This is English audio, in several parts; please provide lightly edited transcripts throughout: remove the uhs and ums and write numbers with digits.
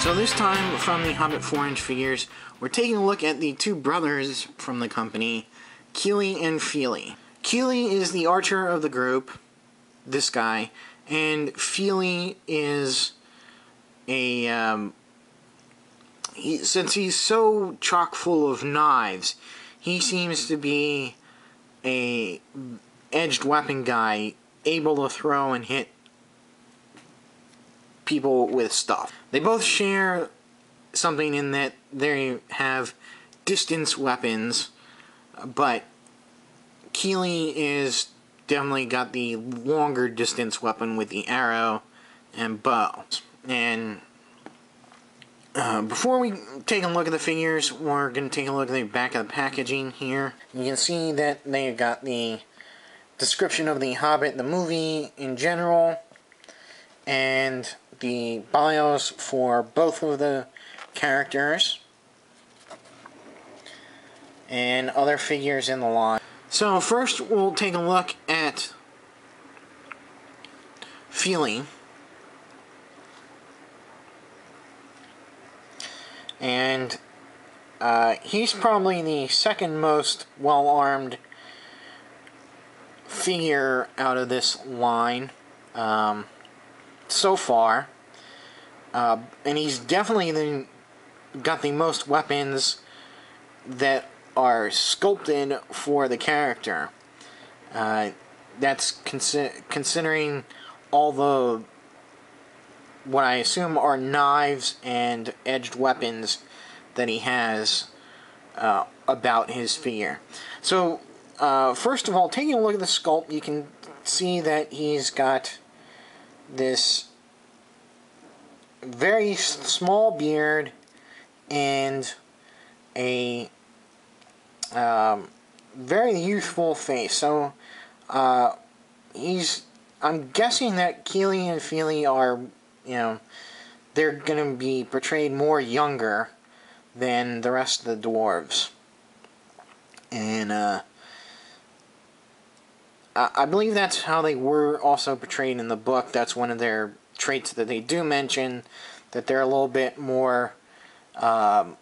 So this time, from the Hobbit 4-inch figures, we're taking a look at the two brothers from the company, Kili and Fili. Kili is the archer of the group, this guy, and Fili is a, since he's so chock full of knives, he seems to be a edged weapon guy, able to throw and hit people with stuff. They both share something in that they have distance weapons, but Kili is definitely got the longer distance weapon with the arrow and bow. And before we take a look at the figures, we're going to take a look at the back of the packaging here. You can see that they've got the description of the Hobbit, the movie in general, and the bios for both of the characters and other figures in the line. So first we'll take a look at Fili. And he's probably the second most well-armed figure out of this line so far. And he's definitely got the most weapons that are sculpted for the character. That's considering all the, what I assume are knives and edged weapons that he has about his figure. So, first of all, taking a look at the sculpt, you can see that he's got this very small beard and a very youthful face. So I'm guessing that Kili and Fili are, they're going to be portrayed more younger than the rest of the dwarves. And I believe that's how they were also portrayed in the book. That's one of their traits that they do mention, that they're a little bit more, how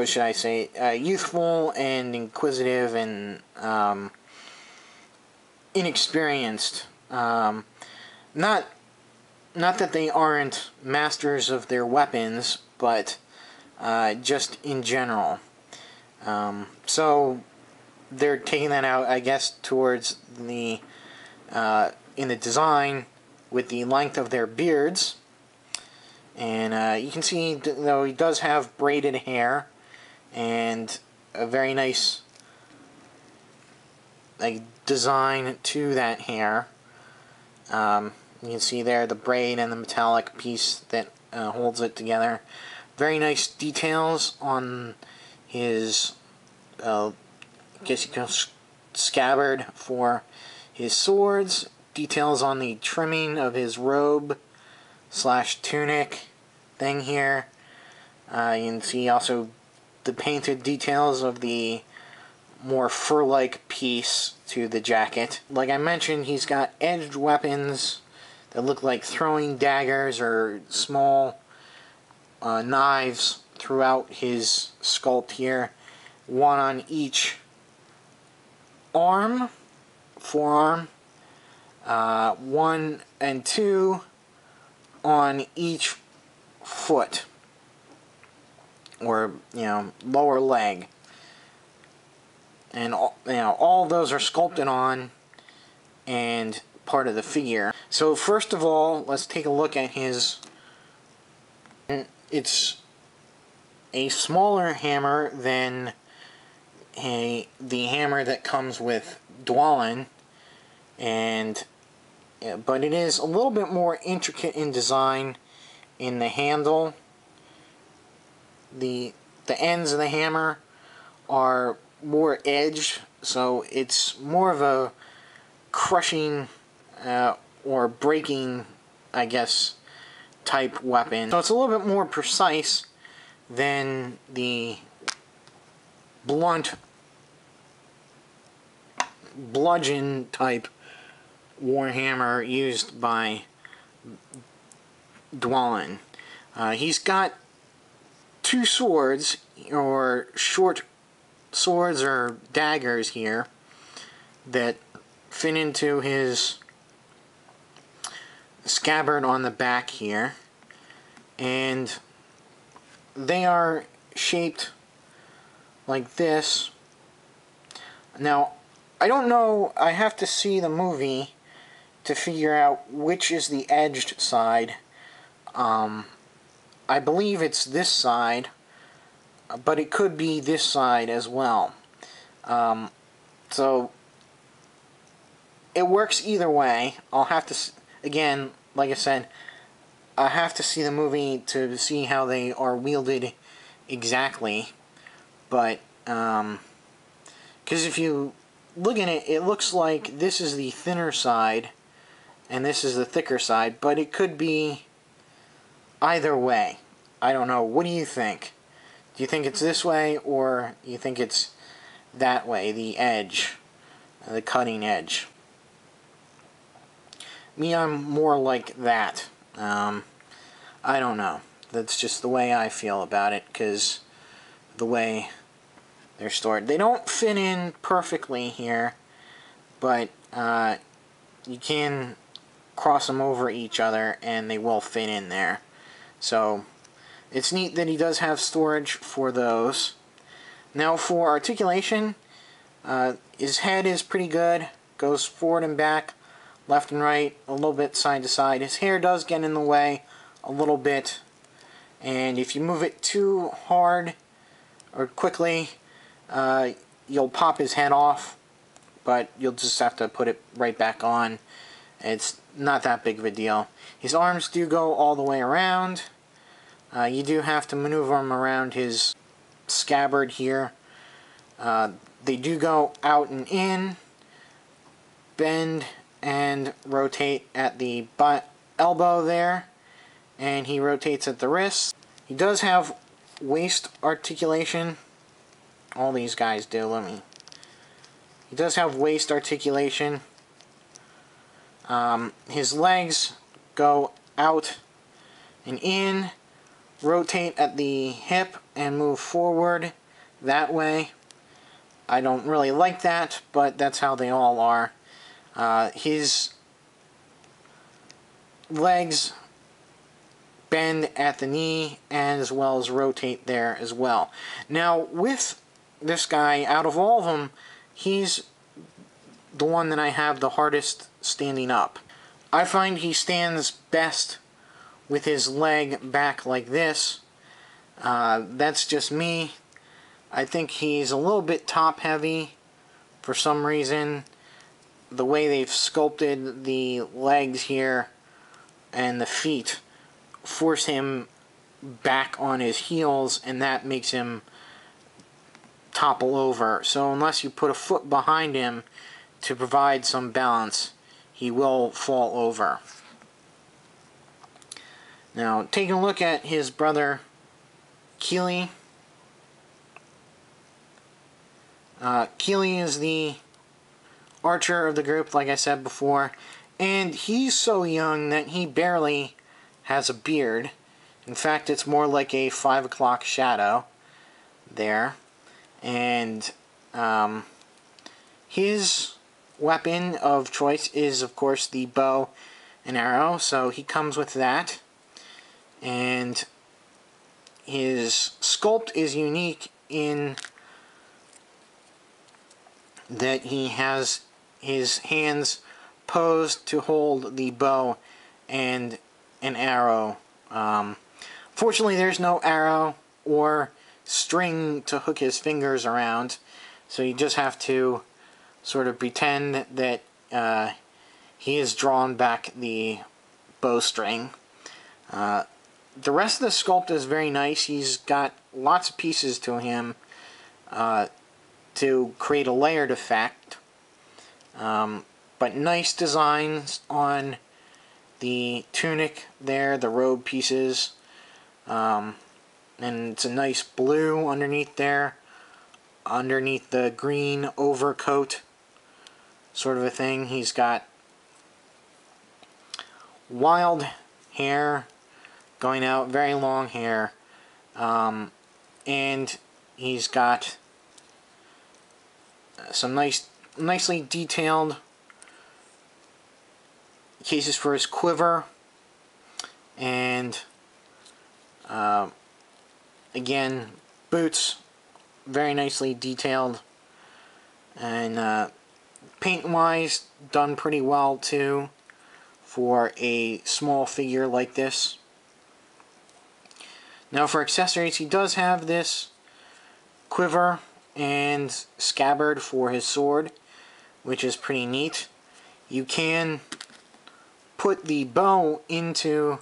should I say, youthful and inquisitive and inexperienced. Not that they aren't masters of their weapons, but just in general. So they're taking that out, I guess, towards the in the design with the length of their beards. And you can see, though, he does have braided hair and a very nice design to that hair. You can see there the braid and the metallic piece that holds it together. Very nice details on his, I guess you call scabbard for his swords. Details on the trimming of his robe / tunic thing here. You can see also the painted details of the more fur-like piece to the jacket. Like I mentioned, he's got edged weapons that look like throwing daggers or small knives throughout his sculpt here. One on each arm, forearm, 1 and 2 on each foot, or lower leg. And all of those are sculpted on and part of the figure. So first of all, let's take a look at his. It's a smaller hammer than the hammer that comes with Dwalin, but it is a little bit more intricate in design in the handle. The ends of the hammer are more edged, so it's more of a crushing or breaking, I guess, type weapon. So it's a little bit more precise than the blunt bludgeon type warhammer used by Dwalin. He's got two swords, or short swords or daggers here, that fit into his scabbard on the back here, and they are shaped like this. Now, I don't know, I have to see the movie to figure out which is the edged side. I believe it's this side, but it could be this side as well. So, it works either way. I'll have to, again, like I said, I have to see the movie to see how they are wielded exactly. But, because if you look at it, it looks like this is the thinner side, and this is the thicker side, but it could be either way. I don't know. What do you think? Do you think it's this way, or you think it's that way, the edge, the cutting edge? Me, I'm more like that. I don't know. That's just the way I feel about it, because the way they're stored. They don't fit in perfectly here, but you can cross them over each other and they will fit in there. So it's neat that he does have storage for those. Now for articulation, his head is pretty good. Goes forward and back, left and right, a little bit side to side. His hair does get in the way a little bit, and if you move it too hard or quickly, you'll pop his head off, but you'll just have to put it right back on. It's not that big of a deal. His arms do go all the way around. You do have to maneuver him around his scabbard here. They do go out and in, bend and rotate at the elbow there, and he rotates at the wrist. He does have waist articulation. All these guys do. He does have waist articulation. His legs go out and in, rotate at the hip, and move forward that way. I don't really like that, but that's how they all are. His legs bend at the knee, and as well as rotate there as well. Now, with this guy, out of all of them, he's the one that I have the hardest standing up. I find he stands best with his leg back like this. That's just me. I think he's a little bit top heavy for some reason. The way they've sculpted the legs here and the feet force him back on his heels, and that makes him topple over. So unless you put a foot behind him to provide some balance, he will fall over. Now, taking a look at his brother Kili. Kili is the archer of the group, like I said before, and he's so young that he barely has a beard. In fact, it's more like a 5 o'clock shadow there. And his weapon of choice is, of course, the bow and arrow, so he comes with that. And his sculpt is unique in that he has his hands posed to hold the bow and an arrow. Fortunately, there's no arrow or string to hook his fingers around, so you just have to sort of pretend that he has drawn back the bowstring. The rest of the sculpt is very nice. He's got lots of pieces to him to create a layered effect. But nice designs on the tunic there, the robe pieces. And it's a nice blue underneath there, underneath the green overcoat sort of a thing. He's got wild hair, going out, very long hair, and he's got some nicely detailed cases for his quiver, and again, boots, very nicely detailed, and paint-wise, done pretty well too for a small figure like this. Now for accessories, he does have this quiver and scabbard for his sword, which is pretty neat. You can put the bow into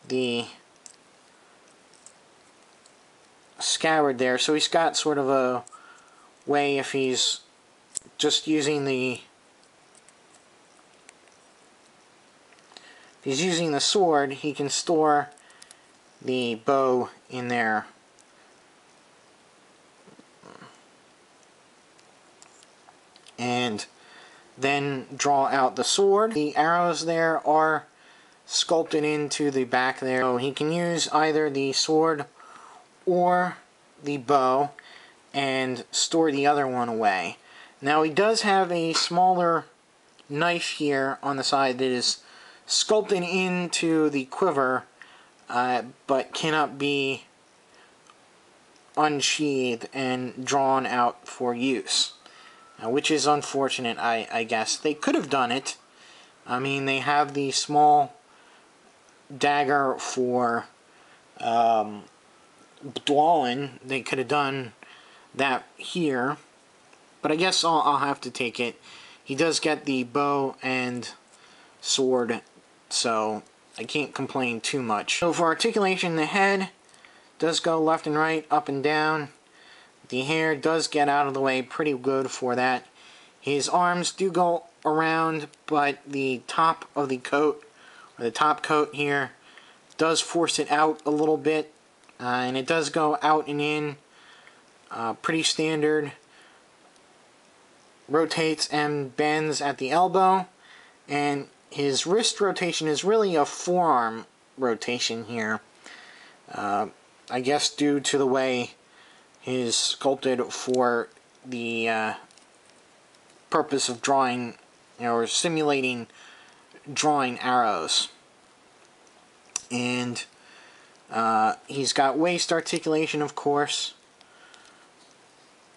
the scabbard there, so he's got sort of a way, if he's just using the sword, he can store the bow in there. And then draw out the sword. The arrows there are sculpted into the back there. So he can use either the sword or the bow and store the other one away. Now he does have a smaller knife here on the side that is sculpted into the quiver, but cannot be unsheathed and drawn out for use. Which is unfortunate, I guess. They could have done it. I mean, they have the small dagger for Dwalin. They could have done that here. But I guess I'll have to take it. He does get the bow and sword, so I can't complain too much. So for articulation, the head does go left and right, up and down. The hair does get out of the way pretty good for that. His arms do go around, but the top of the coat, or the top coat here, does force it out a little bit. And it does go out and in, pretty standard. Rotates and bends at the elbow. And his wrist rotation is really a forearm rotation here. I guess due to the way is sculpted for the purpose of drawing, or simulating drawing arrows. And he's got waist articulation, of course.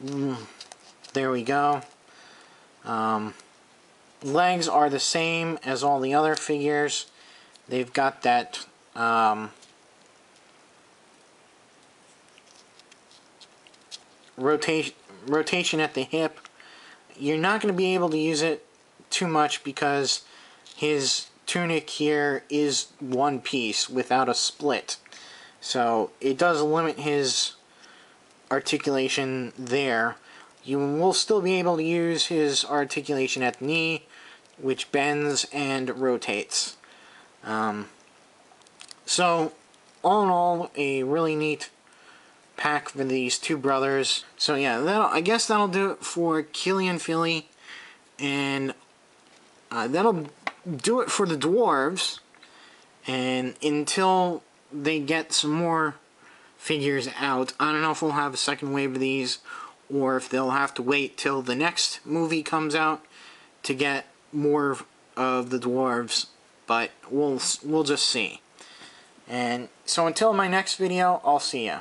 There we go. Legs are the same as all the other figures. They've got that rotation at the hip. You're not going to be able to use it too much because his tunic here is one piece without a split. So it does limit his articulation there. You will still be able to use his articulation at the knee, which bends and rotates. So all in all, a really neat pack for these two brothers. So yeah, I guess that'll do it for Killian Philly, and that'll do it for the dwarves. And until they get some more figures out, I don't know if we'll have a second wave of these, or if they'll have to wait till the next movie comes out to get more of the dwarves. But we'll just see. And so until my next video, I'll see ya.